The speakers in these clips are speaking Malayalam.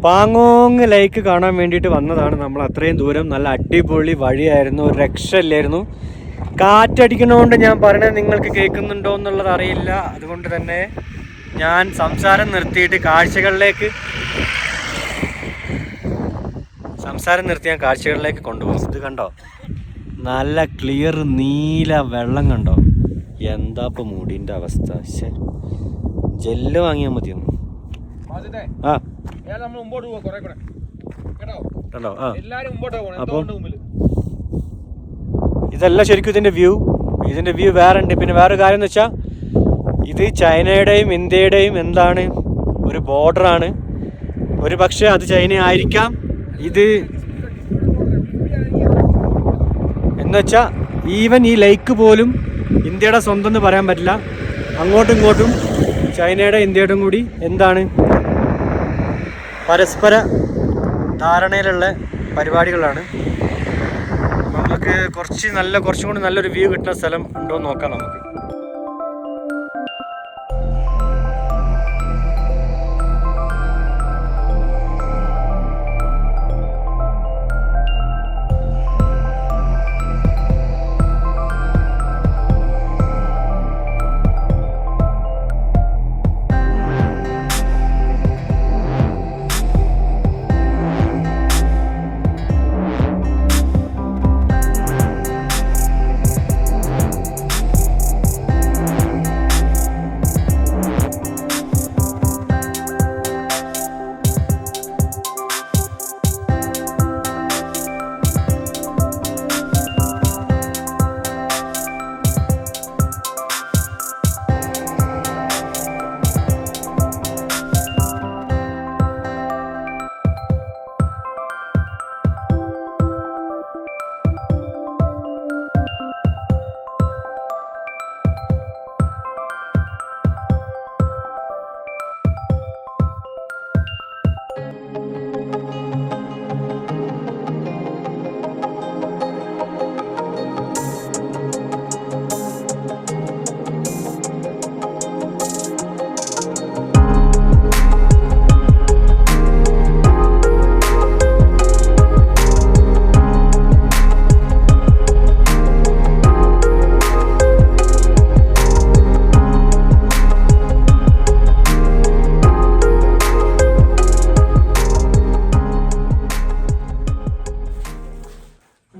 പാങ്ങോങ് ലേക്ക് കാണാൻ വേണ്ടിയിട്ട് വന്നതാണ് നമ്മൾ. അത്രയും ദൂരം നല്ല അടിപൊളി വഴിയായിരുന്നു, ഒരു രക്ഷയില്ലായിരുന്നു. കാറ്റടിക്കണോണ്ട് ഞാൻ പറയണത് നിങ്ങൾക്ക് കേൾക്കുന്നുണ്ടോ എന്നുള്ളത് അറിയില്ല. അതുകൊണ്ട് തന്നെ ഞാൻ സംസാരം നിർത്തിയിട്ട് കാഴ്ചകളിലേക്ക് കൊണ്ടുപോകും. ഇത് കണ്ടോ, നല്ല ക്ലിയർ നീല വെള്ളം കണ്ടോ? എന്താ ഇപ്പൊ മുടിന്റെ അവസ്ഥ? ജെല്ല് വാങ്ങിയാൽ മതിയൊന്നു. അപ്പം ഇതല്ല ശരിക്കും ഇതിന്റെ വ്യൂ വേറെ ഉണ്ട്. പിന്നെ വേറെ കാര്യം എന്ന് വെച്ചാൽ ഇത് ചൈനയുടെയും ഇന്ത്യയുടെയും എന്താണ് ഒരു ബോർഡറാണ്. ഒരു പക്ഷേ അത് ചൈന ആയിരിക്കാം. ഇത് എന്നുവെച്ചാൽ ഈവൻ ഈ ലേക്ക് പോലും ഇന്ത്യയുടെ സ്വന്തം എന്ന് പറയാൻ പറ്റില്ല. അങ്ങോട്ടും ഇങ്ങോട്ടും ചൈനയുടെ ഇന്ത്യയുടെയും കൂടി എന്താണ് പരസ്പര ധാരണയിലുള്ള പരിപാടികളാണ്. നമുക്ക് കുറച്ചും കൂടി നല്ലൊരു വ്യൂ കിട്ടുന്ന സ്ഥലം ഉണ്ടോ എന്ന് നോക്കാം നമുക്ക്.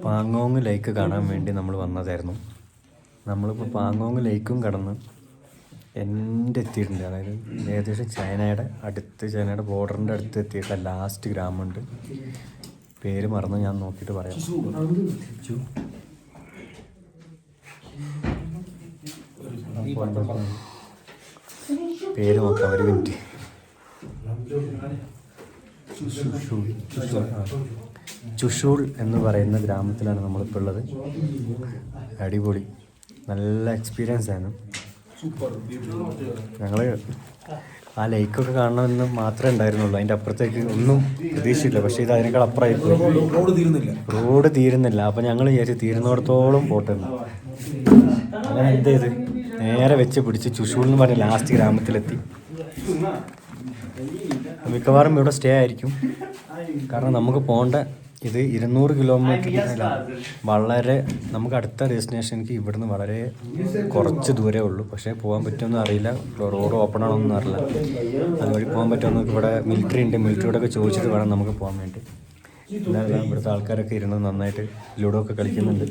പാങ്ങോങ് ലേക്ക് കാണാൻ വേണ്ടി നമ്മൾ വന്നതായിരുന്നു. നമ്മളിപ്പോൾ പാങ്ങോങ് ലേക്കും കടന്ന് എത്തിയിട്ടുണ്ട്. അതായത് ഏകദേശം ചൈനയുടെ ബോർഡറിൻ്റെ അടുത്ത് എത്തിയിട്ട് ലാസ്റ്റ് ഗ്രാമമുണ്ട്. പേര് മറന്ന് ഞാൻ നോക്കിയിട്ട് പറയാം. പേര് നോക്കാം, ഒരു മിനിറ്റ്. ചുഷൂൾ എന്ന് പറയുന്ന ഗ്രാമത്തിലാണ് നമ്മളിപ്പോൾ ഉള്ളത്. അടിപൊളി, നല്ല എക്സ്പീരിയൻസ് ആയിരുന്നു. ഞങ്ങൾ ആ ലേക്കൊക്കെ കാണണമെന്ന് മാത്രമേ ഉണ്ടായിരുന്നുള്ളൂ. അതിൻ്റെ അപ്പുറത്തേക്ക് ഒന്നും പ്രതീക്ഷയില്ല. പക്ഷേ ഇത് അതിനേക്കാൾ അപ്പുറമായിപ്പോയി. റോഡ് തീരുന്നില്ല. അപ്പം ഞങ്ങൾ വിചാരിച്ച് തീരുന്നിടത്തോളം പോട്ടുന്നു. അങ്ങനെ എന്ത് ചെയ്ത് നേരെ വെച്ച് പിടിച്ച് ചുഷൂൾ എന്ന് പറഞ്ഞ ലാസ്റ്റ് ഗ്രാമത്തിലെത്തി. മിക്കവാറും ഇവിടെ സ്റ്റേ ആയിരിക്കും. കാരണം നമുക്ക് പോകേണ്ട ഇത് 200 കിലോമീറ്ററില്ല. വളരെ നമുക്ക് അടുത്ത ഡെസ്റ്റിനേഷനിലേക്ക് ഇവിടുന്ന് വളരെ കുറച്ച് ദൂരമേ ഉള്ളൂ. പക്ഷേ പോകാൻ പറ്റുമെന്ന് അറിയില്ല. റോഡ് ഓപ്പൺ ആണോന്നും അറിയില്ല. അതുവഴി പോകാൻ പറ്റുമെന്ന് ഇവിടെ മിലിറ്ററി ഉണ്ട്. മിലിറ്ററിയോടൊക്കെ ചോദിച്ചിട്ട് വേണം നമുക്ക് പോകാൻ വേണ്ടി. എന്നാലും ഇവിടുത്തെ ആൾക്കാരൊക്കെ ഇരുന്ന് നന്നായിട്ട് ലൂഡോ ഒക്കെ കളിക്കുന്നുണ്ട്.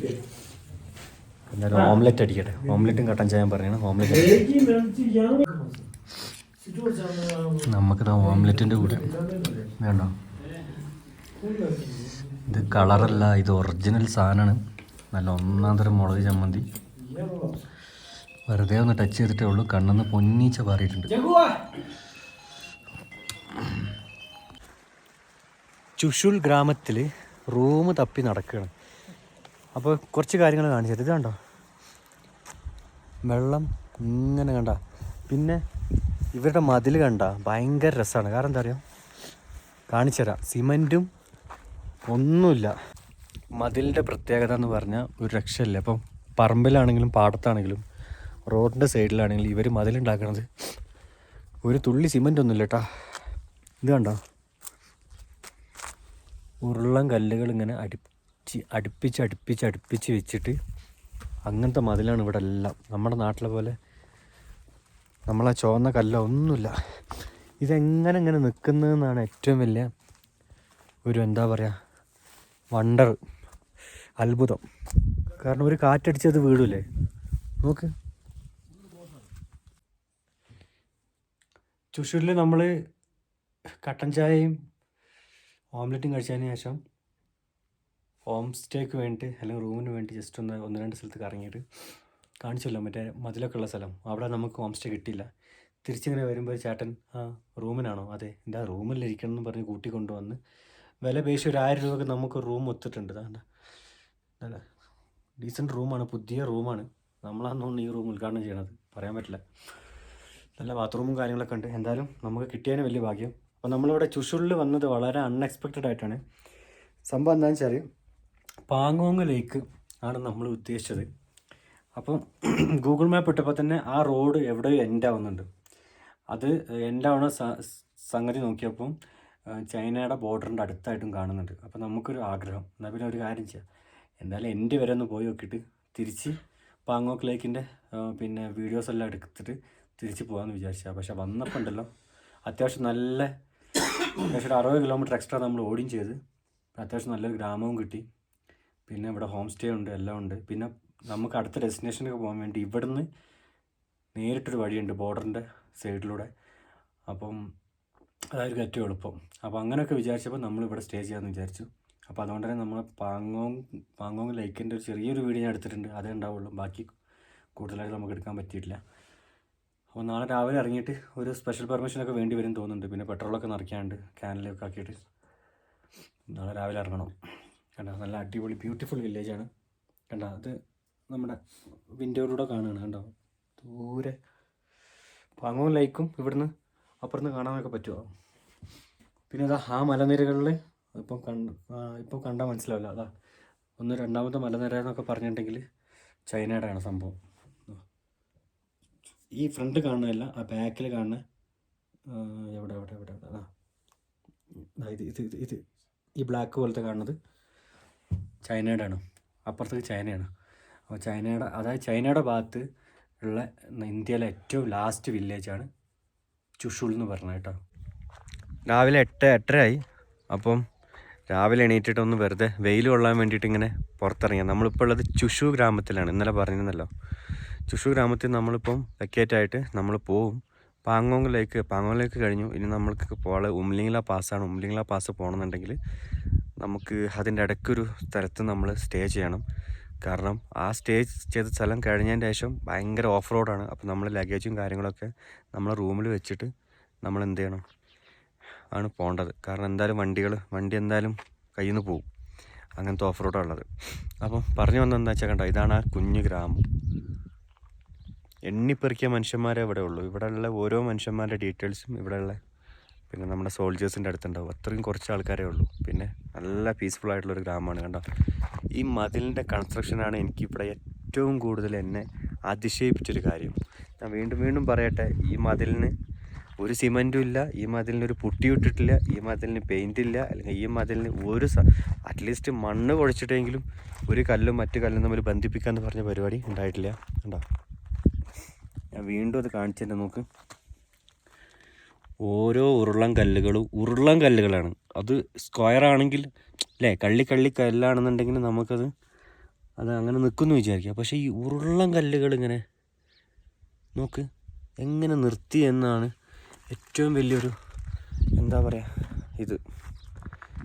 എന്നാലും ഓംലെറ്റ് അടിക്കട്ടെ. ഓംലെറ്റും കട്ടൻ ചായ പറയണം. ഓംലെറ്റ് നമുക്കിതാ ഓംലെറ്റിൻ്റെ കൂടെ വേണ്ടോ? ഇത് കളറല്ല, ഇത് ഒറിജിനൽ സാധനമാണ്. നല്ല ഒന്നാം തരം മുളക് ചമ്മന്തി. വെറുതെ ഒന്ന് ടച്ച് ചെയ്തിട്ടേ ഉള്ളൂ. കണ്ണെന്ന് പൊന്നീച്ച പാറിയിട്ടുണ്ട്. ചുഷൂൾ ഗ്രാമത്തിൽ റൂം തപ്പി നടക്കുകയാണ്. അപ്പോൾ കുറച്ച് കാര്യങ്ങൾ കാണിച്ചത്. ഇത് കണ്ടോ, വെള്ളം ഇങ്ങനെ കണ്ട. പിന്നെ ഇവരുടെ മതിൽ കണ്ട ഭയങ്കര രസമാണ്. കാരണം എന്താ പറയുക, കാണിച്ചുതരാം. സിമൻറ്റും ഒന്നുമില്ല. മതിലിൻ്റെ പ്രത്യേകത എന്ന് പറഞ്ഞാൽ ഒരു രക്ഷയില്ല. അപ്പം പറമ്പിലാണെങ്കിലും പാടത്താണെങ്കിലും റോഡിൻ്റെ സൈഡിലാണെങ്കിലും ഇവർ മതിലുണ്ടാക്കുന്നത് ഒരു തുള്ളി സിമൻ്റ് ഒന്നുമില്ല കേട്ടാ. ഇത് കണ്ടോ, ഉരുളൻ കല്ലുകൾ ഇങ്ങനെ അടുപ്പിച്ച് വെച്ചിട്ട് അങ്ങനത്തെ മതിലാണ് ഇവിടെ എല്ലാം. നമ്മുടെ നാട്ടിലെ പോലെ നമ്മളെ ചുവന്ന കല്ലോ ഒന്നുമില്ല. ഇതെങ്ങനെ ഇങ്ങനെ നിൽക്കുന്നതെന്നാണ് ഏറ്റവും വലിയ ഒരു എന്താ പറയുക വണ്ടർ, അത്ഭുതം. കാരണം ഒരു കാറ്റടിച്ചത് വീടില്ലേ, നോക്ക്. ചുഷൂരിൽ നമ്മൾ കട്ടൻ ചായയും ഓംലെറ്റും കഴിച്ചതിന് ശേഷം ഹോം സ്റ്റേക്ക് വേണ്ടി അല്ലെങ്കിൽ റൂമിന് വേണ്ടി ജസ്റ്റ് ഒന്ന് രണ്ട് സ്ഥലത്ത് കറങ്ങിയിട്ട് കാണിച്ചല്ലോ മറ്റേ മതിലൊക്കെ ഉള്ള സ്ഥലം. അവിടെ നമുക്ക് ഹോം സ്റ്റേ കിട്ടിയില്ല. തിരിച്ചിങ്ങനെ വരുമ്പോൾ ചേട്ടൻ റൂമിനാണോ, അതെ എന്താ റൂമിലിരിക്കണം എന്ന് പറഞ്ഞ് കൂട്ടിക്കൊണ്ടുവന്ന് വില പേശി ഒരു 1000 രൂപയ്ക്ക് നമുക്ക് റൂം ഒത്തിട്ടുണ്ട്. നല്ല ഡീസൻറ്റ് റൂമാണ്, പുതിയ റൂമാണ്. നമ്മളാണെന്നുകൊണ്ട് ഈ റൂം ഉദ്ഘാടനം ചെയ്യണത്, പറയാൻ പറ്റില്ല. നല്ല ബാത്റൂമും കാര്യങ്ങളൊക്കെ ഉണ്ട്. എന്തായാലും നമുക്ക് കിട്ടിയതിന് വലിയ ഭാഗ്യം. അപ്പോൾ നമ്മളിവിടെ ചുഷൂരിൽ വന്നത് വളരെ അൺഎക്സ്പെക്റ്റഡ് ആയിട്ടാണ്. സംഭവം എന്താണെന്ന് വെച്ചാൽ പാങ്ങോങ് ലേക്ക് ആണ് നമ്മൾ ഉദ്ദേശിച്ചത്. അപ്പം ഗൂഗിൾ മാപ്പ് ഇട്ടപ്പോൾ തന്നെ ആ റോഡ് എവിടെയോ എൻഡ് ആവുന്നുണ്ട്. അത് എൻഡ് ആവുന്ന സംഗതി നോക്കിയപ്പം ചൈനയുടെ ബോർഡറിൻ്റെ അടുത്തായിട്ടും കാണുന്നുണ്ട്. അപ്പോൾ നമുക്കൊരു ആഗ്രഹം, എന്നാൽ പിന്നെ ഒരു കാര്യം ചെയ്യാം, എന്തായാലും എൻ്റെ വരെ ഒന്ന് പോയി നോക്കിയിട്ട് തിരിച്ച് പാങ്ങോങ് ലേക്കിൻ്റെ പിന്നെ വീഡിയോസ് എല്ലാം എടുത്തിട്ട് തിരിച്ച് പോകാമെന്ന് വിചാരിച്ചാൽ. പക്ഷേ വന്നപ്പോൾ ഉണ്ടല്ലോ അത്യാവശ്യം നല്ല ഏകദേശം 60 കിലോമീറ്റർ എക്സ്ട്രാ നമ്മൾ ഓടിയും ചെയ്ത് അത്യാവശ്യം നല്ലൊരു ഗ്രാമവും കിട്ടി. പിന്നെ ഇവിടെ ഹോം സ്റ്റേ ഉണ്ട്, എല്ലാം ഉണ്ട്. പിന്നെ നമുക്ക് അടുത്ത ഡെസ്റ്റിനേഷനൊക്കെ പോകാൻ വേണ്ടി ഇവിടുന്ന് നേരിട്ടൊരു വഴിയുണ്ട് ബോർഡറിൻ്റെ സൈഡിലൂടെ. അപ്പം അതായത് ഏറ്റവും എളുപ്പം. അപ്പോൾ അങ്ങനെയൊക്കെ വിചാരിച്ചപ്പോൾ നമ്മളിവിടെ സ്റ്റേ ചെയ്യാമെന്ന് വിചാരിച്ചു. അപ്പോൾ അതുകൊണ്ട് തന്നെ നമ്മൾ പാങ്ങോങ് ലേക്കിൻ്റെ ഒരു ചെറിയൊരു വീഡിയോ ഞാൻ എടുത്തിട്ടുണ്ട്, അതേ ഉണ്ടാവുള്ളൂ. ബാക്കി കൂടുതലായിട്ട് നമുക്ക് എടുക്കാൻ പറ്റിയിട്ടില്ല. അപ്പോൾ നാളെ രാവിലെ ഇറങ്ങിയിട്ട് ഒരു സ്പെഷ്യൽ പെർമിഷനൊക്കെ വേണ്ടി വരും തോന്നുന്നുണ്ട്. പിന്നെ പെട്രോളൊക്കെ നിറയ്ക്കാണ്ട് ക്യാനിലൊക്കെ ആക്കിയിട്ട് നാളെ രാവിലെ ഇറങ്ങണം. കണ്ടോ, നല്ല അടിപൊളി ബ്യൂട്ടിഫുൾ വില്ലേജാണ്. കണ്ടോ, അത് നമ്മുടെ വിൻഡോയിലൂടെ കാണുകയാണ്. കണ്ടോ, ദൂരെ പാങ്ങോങ് ലേക്കും ഇവിടുന്ന് അപ്പുറത്ത് കാണാനൊക്കെ പറ്റുമോ. പിന്നെ അതാ ആ മലനിരകളിൽ ഇപ്പം കണ്ടാൽ മനസ്സിലാവില്ല. അതാ രണ്ടാമത്തെ മലനിര എന്നൊക്കെ പറഞ്ഞിട്ടുണ്ടെങ്കിൽ ചൈനയുടെയാണ് സംഭവം. ഈ ഫ്രണ്ട് കാണുന്നതല്ല, ആ ബാക്കിൽ കാണുന്ന എവിടെ ഇത് ഈ ബ്ലാക്ക് പോലത്തെ കാണുന്നത് ചൈനയുടെയാണ്, അപ്പുറത്തേക്ക് ചൈനയാണ്. അപ്പോൾ ചൈനയുടെ ഭാഗത്ത് ഉള്ള ഇന്ത്യയിലെ ഏറ്റവും ലാസ്റ്റ് വില്ലേജാണ് ചുഷൂൽ എന്ന് പറഞ്ഞത് കേട്ടോ. രാവിലെ 8:30 അപ്പം രാവിലെ എണീറ്റിട്ട് ഒന്ന് വെറുതെ വെയിൽ കൊള്ളാൻ വേണ്ടിയിട്ട് ഇങ്ങനെ പുറത്തിറങ്ങിയ. നമ്മളിപ്പോൾ ഉള്ളത് ചുഷു ഗ്രാമത്തിലാണ്, ഇന്നലെ പറഞ്ഞിരുന്നല്ലോ. ചുഷു ഗ്രാമത്തിൽ നമ്മളിപ്പം വെക്കേറ്റായിട്ട് നമ്മൾ പോവും. പാങ്ങോങ് ലേക്ക് കഴിഞ്ഞു. ഇനി നമ്മൾക്ക് പോകാൻ ഉംലിംഗ്ല പാസ്സാണ്. ഉംലിംഗ്ല പാസ് പോകണമെന്നുണ്ടെങ്കിൽ നമുക്ക് അതിൻ്റെ ഇടയ്ക്കൊരു സ്ഥലത്ത് നമ്മൾ സ്റ്റേ ചെയ്യണം. കാരണം ആ സ്റ്റേ ചെയ്ത സ്ഥലം കഴിഞ്ഞതിൻ്റെ ശേഷം ഭയങ്കര ഓഫ് റോഡാണ്. അപ്പോൾ നമ്മൾ ലഗേജും കാര്യങ്ങളൊക്കെ നമ്മളെ റൂമിൽ വെച്ചിട്ട് നമ്മൾ എന്ത് ചെയ്യണം ആണ് പോകേണ്ടത്. കാരണം എന്തായാലും വണ്ടി എന്തായാലും കയ്യിൽ നിന്ന് പോവും, അങ്ങനത്തെ ഓഫ് റോഡാണ് ഉള്ളത്. അപ്പം പറഞ്ഞു വന്നതെന്താ വെച്ചാൽ കണ്ടോ, ഇതാണ് ആ കുഞ്ഞു ഗ്രാമം. എണ്ണിപ്പെറുക്കിയ മനുഷ്യന്മാരെ ഇവിടെ ഉള്ളൂ. ഇവിടെയുള്ള ഓരോ മനുഷ്യന്മാരുടെ ഡീറ്റെയിൽസും ഇവിടെയുള്ള പിന്നെ നമ്മുടെ സോൾജേഴ്സിൻ്റെ അടുത്തുണ്ടാവും. അത്രയും കുറച്ച് ആൾക്കാരേ ഉള്ളൂ. പിന്നെ നല്ല പീസ്ഫുൾ ആയിട്ടുള്ളൊരു ഗ്രാമമാണ്. കണ്ടോ, ഈ മതിലിൻ്റെ കൺസ്ട്രക്ഷനാണ് എനിക്കിവിടെ ഏറ്റവും കൂടുതൽ എന്നെ അതിശയിപ്പിച്ചൊരു കാര്യം. ഞാൻ വീണ്ടും പറയട്ടെ, ഈ മതിലിന് ഒരു സിമൻറ്റും ഇല്ല, ഈ മതിലിനൊരു പുട്ടിയും ഇട്ടിട്ടില്ല, ഈ മതിലിന് പെയിൻ്റ് ഇല്ല, അല്ലെങ്കിൽ ഈ മതിലിന് അറ്റ്ലീസ്റ്റ് മണ്ണ് കുഴച്ചിട്ടെങ്കിലും ഒരു കല്ലും മറ്റു കല്ലും തമ്മിൽ ബന്ധിപ്പിക്കാമെന്ന് പറഞ്ഞ പരിപാടി ഉണ്ടായിട്ടില്ല. കണ്ടോ, ഞാൻ വീണ്ടും അത് കാണിച്ചിട്ട് നോക്ക്. ഓരോ ഉരുളൻ കല്ലുകളാണ്. അത് സ്ക്വയർ ആണെങ്കിൽ അല്ലേ, കള്ളി കല്ലാണെന്നുണ്ടെങ്കിൽ നമുക്കത് അങ്ങനെ നിൽക്കുമെന്ന് വിചാരിക്കുക. പക്ഷേ ഈ ഉരുളൻ കല്ലുകൾ ഇങ്ങനെ നോക്ക് എങ്ങനെ നിർത്തി എന്നാണ് ഏറ്റവും വലിയൊരു എന്താ പറയുക, ഇത്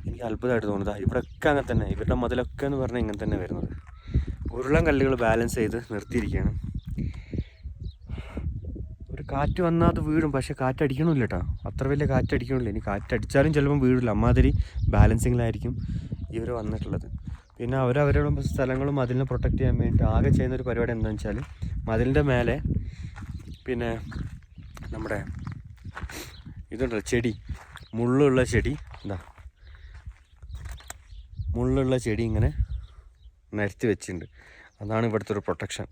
എനിക്ക് അത്ഭുതമായിട്ട് തോന്നുന്നത്. ഇവിടെയൊക്കെ അങ്ങനെ തന്നെ, ഇവരുടെ മതിലൊക്കെ എന്ന് പറഞ്ഞാൽ ഇങ്ങനെ തന്നെ വരുന്നത്. ഉരുളൻ കല്ലുകൾ ബാലൻസ് ചെയ്ത് നിർത്തിയിരിക്കുകയാണ്. ഒരു കാറ്റ് വന്നാൽ അത് വീഴും, പക്ഷേ കാറ്റടിക്കണമില്ല കേട്ടോ, അത്ര വലിയ കാറ്റടിക്കണില്ല. ഇനി കാറ്റടിച്ചാലും ചിലപ്പം വീഴില്ല, അമ്മാതിരി ബാലൻസിങ്ങിലായിരിക്കും ഇവർ വന്നിട്ടുള്ളത്. പിന്നെ അവരവരുടെ സ്ഥലങ്ങളും മതിലിനെ പ്രൊട്ടക്റ്റ് ചെയ്യാൻ വേണ്ടി ആകെ ചെയ്യുന്നൊരു പരിപാടി എന്താണെന്ന് വെച്ചാൽ മതിലിൻ്റെ മേലെ പിന്നെ നമ്മുടെ ഇതുണ്ടല്ലോ ചെടി, മുള്ളുള്ള ചെടി ഇങ്ങനെ നിരത്തി വെച്ചിട്ടുണ്ട്. അതാണ് ഇവിടുത്തെ ഒരു പ്രൊട്ടക്ഷൻ.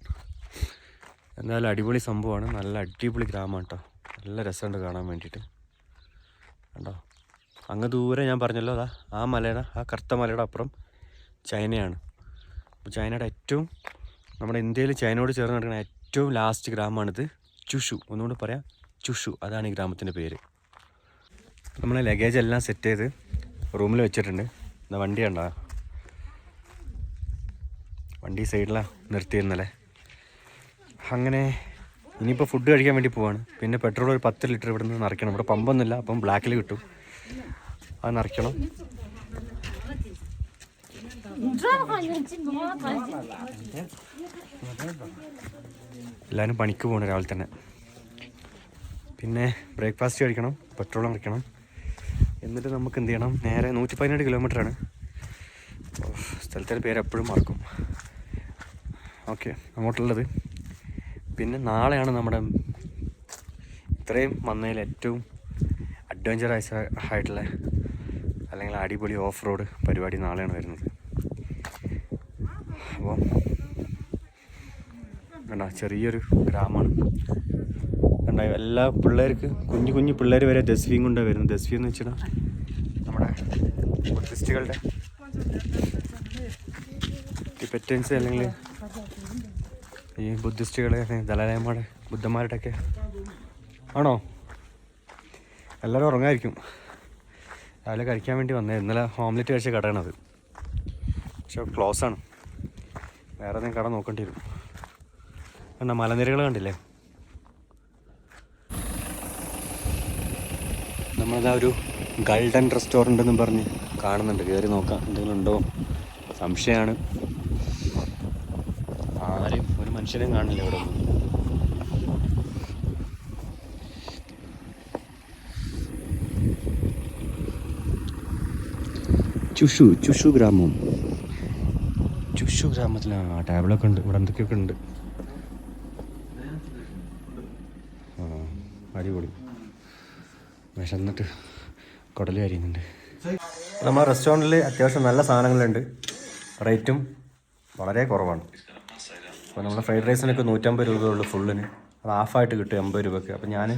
എന്തായാലും അടിപൊളി സംഭവമാണ്. നല്ല അടിപൊളി ഗ്രാമമാണ് കേട്ടോ, നല്ല രസമുണ്ട് കാണാൻ വേണ്ടിയിട്ട്. കണ്ടോ, അങ്ങ് ദൂരെ ഞാൻ പറഞ്ഞല്ലോ, അതാ ആ മലയുടെ, ആ കറുത്ത മലയുടെ അപ്പുറം ചൈനയാണ്. അപ്പോൾ ചൈനയുടെ ഏറ്റവും, നമ്മുടെ ഇന്ത്യയിൽ ചൈനയോട് ചേർന്ന് നടക്കുന്ന ഏറ്റവും ലാസ്റ്റ് ഗ്രാമമാണിത്, ചുഷു. ഒന്നുകൂടി പറയാം, ചുഷു. അതാണ് ഈ ഗ്രാമത്തിൻ്റെ പേര്. നമ്മൾ ലഗേജ് എല്ലാം സെറ്റ് ചെയ്ത് റൂമിൽ വെച്ചിട്ടുണ്ട്. എന്നാ വണ്ടി കണ്ടോ, വണ്ടി സൈഡിലാണ് നിർത്തിയിരുന്നല്ലേ. അങ്ങനെ ഇനിയിപ്പോൾ ഫുഡ് കഴിക്കാൻ വേണ്ടി പോവാണ്. പിന്നെ പെട്രോൾ ഒരു 10 ലിറ്റർ ഇവിടെ നിന്ന് നിറയ്ക്കണം. ഇവിടെ പമ്പൊന്നുമില്ല, അപ്പം ബ്ലാക്കിൽ കിട്ടും, അത് നിറയ്ക്കണം. എല്ലാവരും പണിക്ക് പോകണം രാവിലെ തന്നെ. പിന്നെ ബ്രേക്ക്ഫാസ്റ്റ് കഴിക്കണം, പെട്രോൾ നിറയ്ക്കണം. എന്നിട്ട് നമുക്ക് എന്ത് ചെയ്യണം, നേരെ 117 കിലോമീറ്ററാണ്. സ്ഥലത്തിൻ്റെ പേര് എപ്പോഴും മറക്കും. ഓക്കെ, അങ്ങോട്ടുള്ളത്. പിന്നെ നാളെയാണ് നമ്മുടെ ഇത്രയും വന്നതിൽ ഏറ്റവും അഡ്വഞ്ചറസ് ആയിട്ടുള്ള അല്ലെങ്കിൽ അടിപൊളി ഓഫ് റോഡ് പരിപാടി നാളെയാണ് വരുന്നത്. അപ്പോൾ കണ്ടോ, ചെറിയൊരു ഗ്രാമമാണ്. കണ്ടോ, എല്ലാ പിള്ളേർക്ക്, കുഞ്ഞു കുഞ്ഞു പിള്ളേർ വരെ ദസ്വിയും കൊണ്ടാണ് വരുന്നത്. ദസ്വി എന്ന് വെച്ചാൽ നമ്മുടെ ബുദ്ധിസ്റ്റുകളുടെ, ടിബറ്റൻസ് അല്ലെങ്കിൽ ഈ ബുദ്ധിസ്റ്റുകളെ, ദലൈലാമയുടെ, ബുദ്ധന്മാരുടെയൊക്കെ ആണോ. എല്ലാവരും ഉറങ്ങായിരിക്കും. രാവിലെ കഴിക്കാൻ വേണ്ടി വന്നത്. ഇന്നലെ ഓംലെറ്റ് കഴിച്ച കടയാണത്, പക്ഷെ ക്ലോസ് ആണ്. വേറെ എന്തെങ്കിലും കട നോക്കേണ്ടി വരും. കണ്ടോ, മലനിരകൾ കണ്ടില്ലേ. നമ്മളതാ ഒരു ഗൾഡൻ റെസ്റ്റോറൻ്റ് എന്നും പറഞ്ഞ് കാണുന്നുണ്ട്. കയറി നോക്കാം എന്തെങ്കിലും ഉണ്ടോ, സംശയമാണ്. ആരെയും, ഒരു മനുഷ്യനെയും കാണില്ല ഇവിടെ ഒന്നും. ചുഷു ഗ്രാമം. ചുഷു ഗ്രാമത്തിലാണ് ടേബിളൊക്കെ ഉണ്ട്. ഇവിടെ എന്തൊക്കെയൊക്കെ ഉണ്ട്. അടിപൊളി. വിശന്നിട്ട് കുടൽ കരിയുന്നുണ്ട്. നമ്മളെ റെസ്റ്റോറൻറ്റിൽ അത്യാവശ്യം നല്ല സാധനങ്ങളുണ്ട്, റേറ്റും വളരെ കുറവാണ്. അപ്പോൾ നമ്മൾ ഫ്രൈഡ് റൈസിനൊക്കെ 150 രൂപയുള്ളൂ ഫുള്ളിന്. അത് ഹാഫായിട്ട് കിട്ടും 80 രൂപയ്ക്ക്. അപ്പോൾ ഞാൻ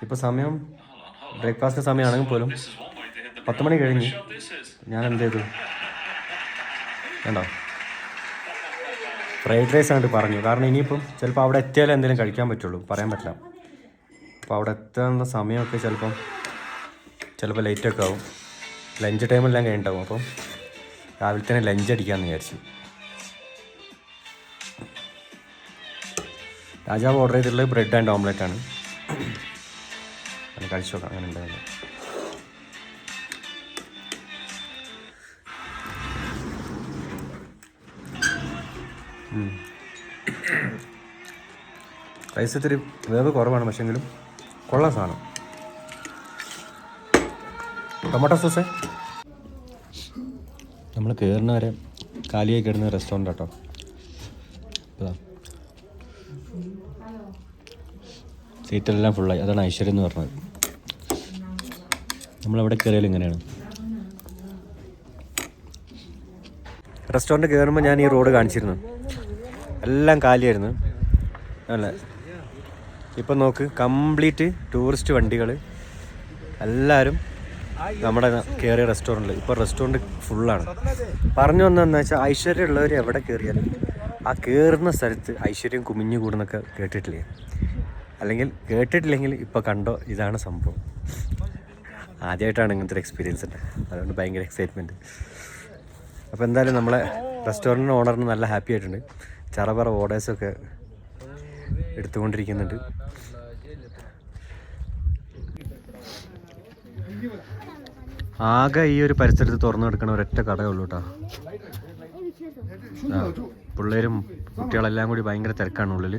ഇപ്പോൾ സമയം ബ്രേക്ക്ഫാസ്റ്റ് സമയമാണെങ്കിൽ പോലും 10 മണി കഴിഞ്ഞ് ഞാൻ എന്ത് ചെയ്തു, വേണ്ടോ, ഫ്രൈഡ് റൈസ് ആയിട്ട് പറഞ്ഞു. കാരണം ഇനിയിപ്പം ചിലപ്പോൾ അവിടെ എത്തിയാലേ എന്തെങ്കിലും കഴിക്കാൻ പറ്റുള്ളൂ, പറയാൻ പറ്റില്ല. അപ്പോൾ അവിടെ എത്തേണ്ട സമയമൊക്കെ ചിലപ്പോൾ ലേറ്റൊക്കെ ആവും. ലഞ്ച് ടൈമെല്ലാം കഴിഞ്ഞിട്ടാവും. അപ്പം രാവിലെ തന്നെ ലഞ്ച് അടിക്കാമെന്ന് വിചാരിച്ചു. രാജാവ് ഓർഡർ ചെയ്തിട്ടുള്ളത് ബ്രെഡ് ആൻഡ് ഓംലെറ്റ് ആണ്. അത് കഴിച്ചു നോക്കാം അങ്ങനെ ഉണ്ടാകുന്നത്. റൈസ് ഇത്തിരി വേവ് കുറവാണ്, പക്ഷെങ്കിലും കൊള്ളാം സാധനം. ടൊമാറ്റോ സോസ് നമ്മൾ കയറുന്ന വരെ കാലിയായി കിടന്ന റെസ്റ്റോറൻ്റ് കേട്ടോ. സീറ്റെല്ലാം ഫുള്ളായി. അതാണ് ഐശ്വര്യം എന്ന് പറഞ്ഞത്. നമ്മളെവിടെ കയറിയാലും ഇങ്ങനെയാണ്. റെസ്റ്റോറൻറ്റ് കയറുമ്പോൾ ഞാൻ ഈ റോഡ് കാണിച്ചിരുന്നു, എല്ലാം കാലിയായിരുന്നു അല്ലേ. ഇപ്പം നോക്ക്, കംപ്ലീറ്റ് ടൂറിസ്റ്റ് വണ്ടികൾ എല്ലാവരും നമ്മുടെ കയറിയ റെസ്റ്റോറൻറ്റിൽ. ഇപ്പോൾ റെസ്റ്റോറൻറ്റ് ഫുള്ളാണ്. പറഞ്ഞു വന്നതെന്ന് വെച്ചാൽ ഐശ്വര്യമുള്ളവർ എവിടെ കയറിയാലും ആ കയറുന്ന സ്ഥലത്ത് ഐശ്വര്യം കുമിഞ്ഞു കൂടുന്നൊക്കെ കേട്ടിട്ടില്ലേ? അല്ലെങ്കിൽ കേട്ടിട്ടില്ലെങ്കിൽ ഇപ്പോൾ കണ്ടോ, ഇതാണ് സംഭവം. ആദ്യമായിട്ടാണ് ഇങ്ങനത്തെ ഒരു എക്സ്പീരിയൻസ് ഉണ്ട്, അതുകൊണ്ട് ഭയങ്കര എക്സൈറ്റ്മെൻറ്റ്. അപ്പോൾ എന്തായാലും നമ്മളെ റെസ്റ്റോറൻറ്റിന് ഓണറിന് നല്ല ഹാപ്പി ആയിട്ടുണ്ട്. ചറപറ ഓർഡേഴ്സൊക്കെ എടുത്തുകൊണ്ടിരിക്കുന്നുണ്ട്. ആകെ ഈ ഒരു പരിസരത്ത് തുറന്നു കൊടുക്കണ ഒരൊറ്റ കടയേ ഉള്ളൂ കേട്ടോ. പിള്ളേരും കുട്ടികളെല്ലാം കൂടി ഭയങ്കര തിരക്കാണ് ഉള്ളിൽ.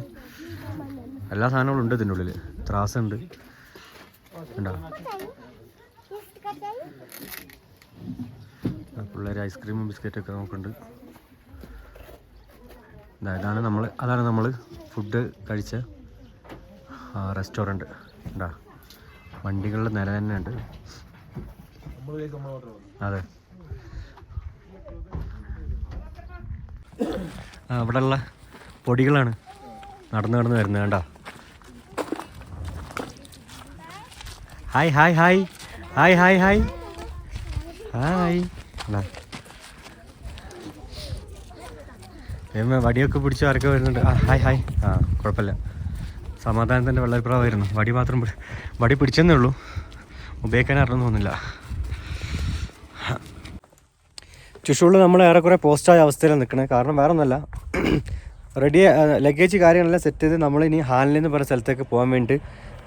എല്ലാ സാധനങ്ങളും ഉണ്ട് ഇതിൻ്റെ ഉള്ളിൽ. ത്രാസുണ്ട്, ഉണ്ടോ? പിള്ളേർ ഐസ്ക്രീമും ബിസ്ക്കറ്റൊക്കെ നോക്കുന്നുണ്ട്. അതാണ് നമ്മൾ ഫുഡ് കഴിച്ച റെസ്റ്റോറൻറ്റ്. ഉണ്ടോ? വണ്ടികളുടെ നില തന്നെ ഉണ്ട്. അതെ, അവിടെയുള്ള പൊടികളാണ് നടന്ന് വരുന്നത്. കണ്ടോ? Hi hi hi hi hi hi hi വടിയൊക്കെ പിടിച്ച് ആരൊക്കെ വരുന്നുണ്ട്. Hi hi. കുഴപ്പമില്ല, സമാധാനത്തിൻ്റെ വെള്ളപ്രാവായിരുന്നു. വടി പിടിച്ചെന്നേ ഉള്ളൂ, ഉപയോഗിക്കാൻ അറിഞ്ഞു തോന്നുന്നില്ല. ചുഷുള്ളിൽ നമ്മൾ ഏറെക്കുറെ പോസ്റ്റായ അവസ്ഥയിലാണ് നിൽക്കുന്നത്. കാരണം വേറെ ഒന്നുമല്ല, റെഡി ലഗേജ് കാര്യങ്ങളെല്ലാം സെറ്റ് ചെയ്ത് നമ്മളിനി ഹാനിൽ എന്ന് പറഞ്ഞ സ്ഥലത്തേക്ക് പോകാൻ വേണ്ടി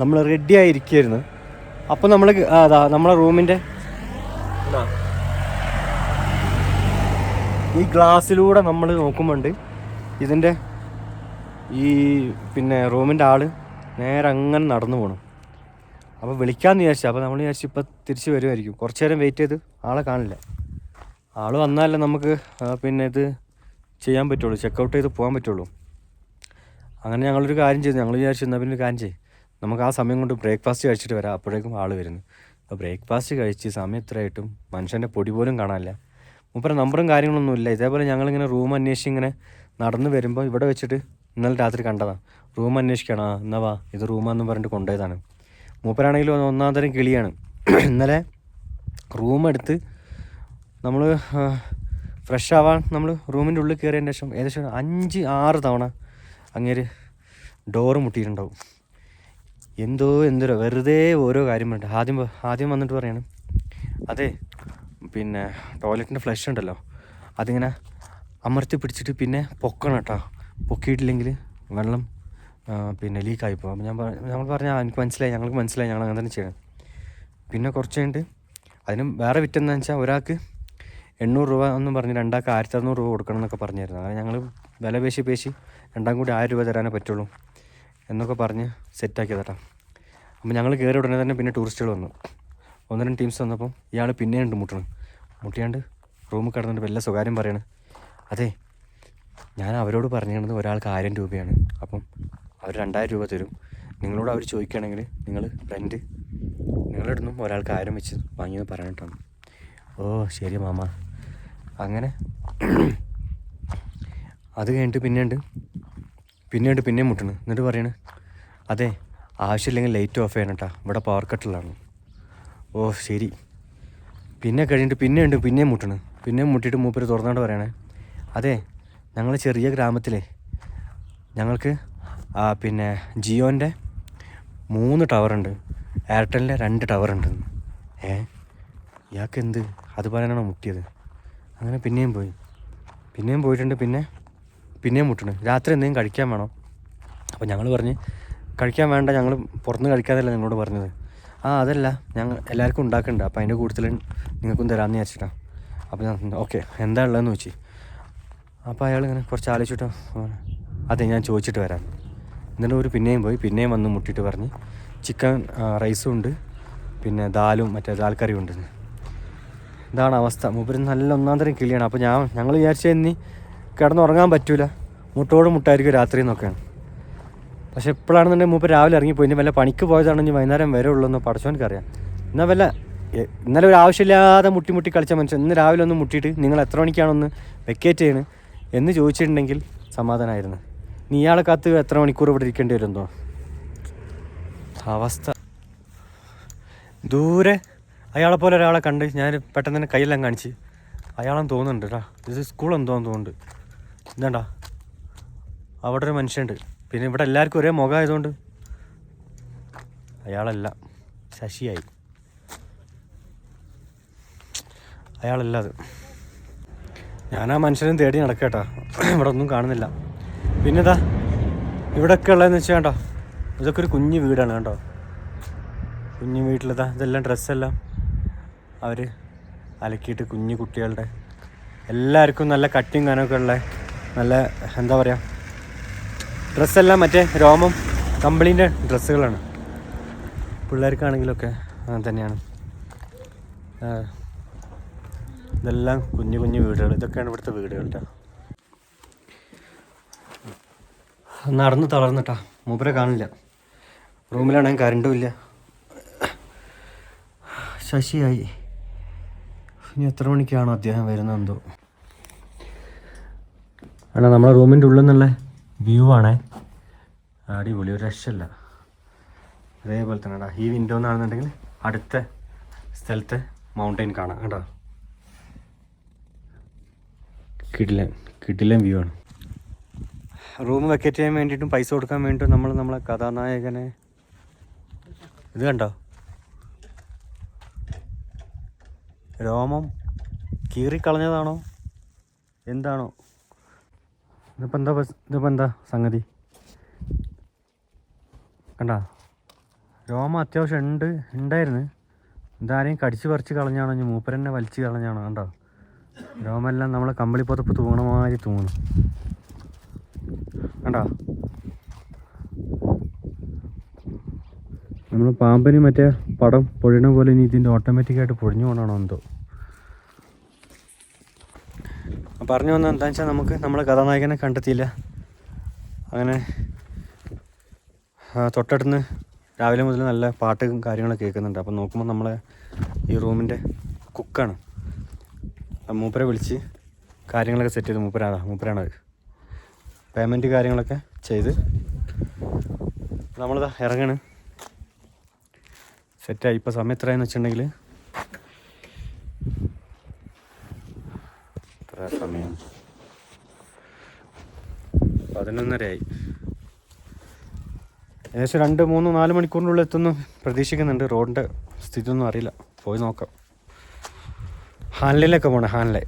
നമ്മൾ റെഡി ആയിരിക്കുകയായിരുന്നു. അപ്പോൾ നമ്മൾ നമ്മളെ റൂമിൻ്റെ ഈ ഗ്ലാസ്സിലൂടെ നമ്മൾ നോക്കുമ്പോണ്ട് ഇതിൻ്റെ ഈ പിന്നെ റൂമിൻ്റെ ആൾ നേരെ അങ്ങനെ നടന്നു പോകണം. അപ്പോൾ വിളിക്കാമെന്ന് വിചാരിച്ചു. അപ്പോൾ നമ്മൾ വിചാരിച്ചു ഇപ്പോൾ തിരിച്ച് വരുമായിരിക്കും. കുറച്ച് നേരം വെയിറ്റ് ചെയ്ത് ആളെ കാണില്ല. ആൾ വന്നാലേ നമുക്ക് പിന്നെ ഇത് ചെയ്യാൻ പറ്റുള്ളൂ, ചെക്കൗട്ട് ചെയ്ത് പോകാൻ പറ്റുള്ളൂ. അങ്ങനെ ഞങ്ങളൊരു കാര്യം ചെയ്തു. ഞങ്ങൾ വിചാരിച്ചു എന്നാൽ പിന്നെ ഒരു കാര്യം ചെയ്യും, നമുക്ക് ആ സമയം കൊണ്ട് ബ്രേക്ക്ഫാസ്റ്റ് കഴിച്ചിട്ട് വരാം. അപ്പോഴേക്കും ആൾ വരുന്നു. അപ്പോൾ ബ്രേക്ക്ഫാസ്റ്റ് കഴിച്ച് സമയം എത്രയായിട്ടും മനുഷ്യൻ്റെ പൊടി പോലും കാണാനില്ല. മൂപ്പര നമ്പറും കാര്യങ്ങളൊന്നും ഇല്ല. ഇതേപോലെ ഞങ്ങളിങ്ങനെ റൂം അന്വേഷിച്ച് ഇങ്ങനെ നടന്ന് വരുമ്പോൾ ഇവിടെ വെച്ചിട്ട് ഇന്നലെ രാത്രി കണ്ടതാണ്. റൂം അന്വേഷിക്കണം, എന്നാ വാ ഇത് റൂമാണെന്ന് പറഞ്ഞിട്ട് കൊണ്ടുപോയതാണ്. മൂപ്പരാണെങ്കിലും ഒന്നാം തരം കിളിയാണ്. ഇന്നലെ റൂം എടുത്ത് നമ്മൾ ഫ്രഷ് ആവാൻ നമ്മൾ റൂമിൻ്റെ ഉള്ളിൽ കയറിയതിന് ശേഷം ഏകദേശം 5-6 തവണ അങ്ങേര് ഡോറ് മുട്ടിയിട്ടുണ്ടാവും. എന്തോരോ വെറുതെ ഓരോ കാര്യം പറഞ്ഞിട്ട് ആദ്യം വന്നിട്ട് പറയണം, അതെ പിന്നെ ടോയ്ലറ്റിൻ്റെ ഫ്ലഷ് ഉണ്ടല്ലോ അതിങ്ങനെ അമർത്തി പിടിച്ചിട്ട് പിന്നെ പൊക്കണം കേട്ടോ, പൊക്കിയിട്ടില്ലെങ്കിൽ വെള്ളം പിന്നെ ലീക്കായി പോകും. ഞങ്ങൾ പറഞ്ഞാൽ എനിക്ക് മനസ്സിലായി, ഞങ്ങൾക്ക് മനസ്സിലായി, ഞങ്ങൾ അങ്ങനെ തന്നെ ചെയ്യണം. പിന്നെ കുറച്ച് കഴിഞ്ഞിട്ട് അതിനും വേറെ വിറ്റെന്ന് വെച്ചാൽ ഒരാൾക്ക് 800 രൂപ എന്നും പറഞ്ഞ് രണ്ടാൾക്ക് 1600 രൂപ കൊടുക്കണം എന്നൊക്കെ പറഞ്ഞായിരുന്നു. അങ്ങനെ ഞങ്ങൾ വില പേശി രണ്ടാം കൂടി 1000 രൂപ തരാനേ പറ്റുള്ളൂ എന്നൊക്കെ പറഞ്ഞ് സെറ്റാക്കിയതാട്ടോ. അപ്പോൾ ഞങ്ങൾ കയറി ഉടനെ തന്നെ പിന്നെ ടൂറിസ്റ്റുകൾ വന്നു. 1-2 ടീംസ് വന്നപ്പം ഇയാൾ പിന്നെയുണ്ട് മുട്ടിയാണ്ട് റൂമിൽ കിടന്നിട്ട് വല്ല സ്വകാര്യം പറയണം. അതെ ഞാൻ അവരോട് പറഞ്ഞിരുന്നത് ഒരാൾക്ക് 1000 രൂപയാണ്, അപ്പം അവർ 2000 രൂപ തരും. നിങ്ങളോട് അവർ ചോദിക്കുകയാണെങ്കിൽ നിങ്ങൾ റെൻറ്റ് നിങ്ങളിടുന്നു ഒരാൾക്ക് 1000 വെച്ച് വാങ്ങിയെന്ന് പറഞ്ഞിട്ടാണ്. ഓ ശരി മാമ. അങ്ങനെ അത് കഴിഞ്ഞിട്ട് പിന്നെയും മുട്ടണ്. എന്നിട്ട് പറയണേ, അതെ ആവശ്യമില്ലെങ്കിൽ ലൈറ്റ് ഓഫ് ചെയ്യണം കേട്ടോ, ഇവിടെ പവർ കട്ടിലാണ്. ഓ ശരി. പിന്നെ കഴിഞ്ഞിട്ട് പിന്നെയും മുട്ടിയിട്ട് മൂപ്പര് തുറന്നാണ്ട് പറയണേ, അതെ ഞങ്ങൾ ചെറിയ ഗ്രാമത്തിലെ ഞങ്ങൾക്ക് പിന്നെ ജിയോൻ്റെ 3 ടവറുണ്ട്, എയർടെലിൻ്റെ 2 ടവറുണ്ട്. ഇയാൾക്ക് എന്ത് അത് പറയാനാണോ മുട്ടിയത്? അങ്ങനെ പിന്നെയും പോയിട്ടുണ്ട്. പിന്നെയും മുട്ടണ്. രാത്രി എന്തെങ്കിലും കഴിക്കാൻ വേണം. അപ്പോൾ ഞങ്ങൾ പറഞ്ഞ് കഴിക്കാൻ വേണ്ട, ഞങ്ങൾ പുറത്തുനിന്ന് കഴിക്കാതല്ല നിങ്ങളോട് പറഞ്ഞത്. അതല്ല ഞങ്ങൾ എല്ലാവർക്കും ഉണ്ടാക്കുന്നുണ്ട്, അപ്പോൾ അതിൻ്റെ കൂടുതൽ നിങ്ങൾക്കും തരാമെന്ന് വിചാരിച്ചിട്ടാണ്. അപ്പോൾ ഞാൻ ഓക്കെ എന്താ ഉള്ളതെന്ന് ചോദിച്ചു. അപ്പോൾ അയാൾ ഇങ്ങനെ കുറച്ച് ആലോചിച്ചിട്ടോ അതെ ഞാൻ ചോദിച്ചിട്ട് വരാം. എന്നിട്ട് ഒരു പിന്നെയും വന്ന് മുട്ടിയിട്ട് പറഞ്ഞ് ചിക്കൻ റൈസും ഉണ്ട്, പിന്നെ ദാലും മറ്റേ ദാൽ കറിയും ഉണ്ട്. ഇതാണ് അവസ്ഥ. മൂപ്പര് നല്ല ഒന്നാം തരം കിളിയാണ്. അപ്പോൾ ഞങ്ങൾ വിചാരിച്ചാൽ ഇനി കിടന്നുറങ്ങാൻ പറ്റൂല, മുട്ടായിരിക്കും രാത്രി എന്നൊക്കെയാണ്. പക്ഷെ എപ്പോഴാണെന്നുണ്ടെങ്കിൽ മൂപ്പര് രാവിലെ ഇറങ്ങിപ്പോയി. ഇനി വല്ല പണിക്ക് പോയതാണെങ്കിൽ വൈകുന്നേരം വരെ ഉള്ളൂന്ന് പഠിച്ചവനക്കറിയാം. എന്നാൽ വല്ല ഇന്നലെ ഒരു ആവശ്യമില്ലാതെ മുട്ടി കളിച്ച മനുഷ്യൻ ഇന്ന് രാവിലെ ഒന്ന് മുട്ടിയിട്ട് നിങ്ങൾ എത്ര മണിക്കാണൊന്ന് വെക്കേറ്റ് ചെയ്യണ് എന്ന് ചോദിച്ചിട്ടുണ്ടെങ്കിൽ സമാധാനമായിരുന്നു. നീ ഇയാളെ കാത്ത് എത്ര മണിക്കൂർ ഇവിടെ ഇരിക്കേണ്ടി വരുന്നോ അവസ്ഥ. ദൂരെ അയാളെ പോലെ ഒരാളെ കണ്ട് ഞാൻ പെട്ടെന്ന് തന്നെ കയ്യെല്ലാം കാണിച്ച് അയാളെന്ന് തോന്നുന്നുണ്ട് കേട്ടോ. ഇത് സ്കൂളെന്ന് തോന്നുന്നുണ്ട്. എന്താണ്ടാ അവിടെ ഒരു മനുഷ്യനുണ്ട്. പിന്നെ ഇവിടെ എല്ലാവർക്കും ഒരേ മുഖമായതുകൊണ്ട് അയാളല്ല, ശശിയായി അയാളല്ല അത്. ഞാൻ ആ മനുഷ്യനെ തേടി നടക്കട്ടാ, ഇവിടെ ഒന്നും കാണുന്നില്ല. പിന്നെ ഇവിടെയൊക്കെ ഉള്ളതെന്ന് വെച്ചാൽ കേട്ടോ, ഇതൊക്കെ ഒരു കുഞ്ഞു വീടാണ് കേട്ടോ. കുഞ്ഞു വീട്ടിലതാ ഇതെല്ലാം ഡ്രസ്സെല്ലാം അവർ അലക്കിയിട്ട് കുഞ്ഞു കുട്ടികളുടെ എല്ലാവർക്കും നല്ല കട്ടിങ് കനമൊക്കെ ഉള്ള നല്ല എന്താ പറയുക ഡ്രസ്സെല്ലാം മറ്റേ രോമം കമ്പിളീൻ്റെ ഡ്രസ്സുകളാണ്. പിള്ളേർക്കാണെങ്കിലൊക്കെ അങ്ങനെ തന്നെയാണ്. ഇതെല്ലാം കുഞ്ഞു വീടുകൾ. ഇതൊക്കെയാണ് ഇവിടുത്തെ വീടുകൾ കേട്ടോ. നടന്ന് തളർന്നിട്ടാ, മൂപ്പരെ കാണില്ല. റൂമിലാണെങ്കിൽ കറണ്ടും ഇല്ല. ശശിയായി. ഇനി എത്ര മണിക്കാണോ അദ്ദേഹം വരുന്നതെന്തോ. ആണോ നമ്മളെ റൂമിൻ്റെ ഉള്ളിൽ നിന്നുള്ള വ്യൂ ആണേ, അടിപൊളി, ഒരു രക്ഷയില്ല. അതേപോലെ തന്നെ ഈ വിൻഡോ എന്നാണെന്നുണ്ടെങ്കിൽ അടുത്ത സ്ഥലത്തെ മൗണ്ടെയിൻ കാണാം കേട്ടോ. കിടിലൻ വ്യൂ ആണ്. റൂം വെക്കേറ്റ് ചെയ്യാൻ വേണ്ടിയിട്ടും പൈസ കൊടുക്കാൻ വേണ്ടിയിട്ടും നമ്മൾ നമ്മളെ കഥാനായകനെ ഇത് കണ്ടോ, രോമം കീറിക്കളഞ്ഞതാണോ എന്താണോ ഇതിപ്പോൾ എന്താ സംഗതി കണ്ട. രോമം അത്യാവശ്യം ഉണ്ടായിരുന്നു. ഇതാരെയും കടിച്ച് പറിച്ച് കളഞ്ഞാണോ ഇനി മൂപ്പരെന്നെ വലിച്ച് കളഞ്ഞാണോ കണ്ടോ. രോമെല്ലാം നമ്മളെ കമ്പിളിപ്പുറത്ത് തൂങ്ങണ മാതിരി തൂങ്ങണം കണ്ടോ. നമ്മൾ പാമ്പിന് മറ്റേ പടം പൊഴിയണ പോലെ ഇനി ഇതിൻ്റെ ഓട്ടോമാറ്റിക്കായിട്ട് പൊഴിഞ്ഞു പോകണോ എന്തോ. പറഞ്ഞു വന്നത് എന്താണെന്ന് വെച്ചാൽ നമുക്ക് നമ്മളെ കഥാനായകനെ കണ്ടെത്തിയില്ല. അങ്ങനെ തൊട്ടടുത്ത് രാവിലെ മുതൽ നല്ല പാട്ടും കാര്യങ്ങളൊക്കെ കേൾക്കുന്നുണ്ട്. അപ്പം നോക്കുമ്പോൾ നമ്മളെ ഈ റൂമിൻ്റെ കുക്കാണ്. മൂപ്പരെ വിളിച്ച് കാര്യങ്ങളൊക്കെ സെറ്റ് ചെയ്ത് മൂപ്പരാണത് പേയ്മെൻറ്റ് കാര്യങ്ങളൊക്കെ ചെയ്ത് നമ്മളിതാ ഇറങ്ങണ്. സെറ്റായി. ഇപ്പോൾ സമയം എത്രയെന്ന് വെച്ചിട്ടുണ്ടെങ്കിൽ എത്ര സമയം 11:30 ഏകദേശം 2, 3, 4 മണിക്കൂറിനുള്ളിൽ എത്തുന്നു പ്രതീക്ഷിക്കുന്നുണ്ട്. റോഡിൻ്റെ സ്ഥിതി ഒന്നും അറിയില്ല, പോയി നോക്കാം. ഹാൻലയിലൊക്കെ പോകണം. ഹാൻലെ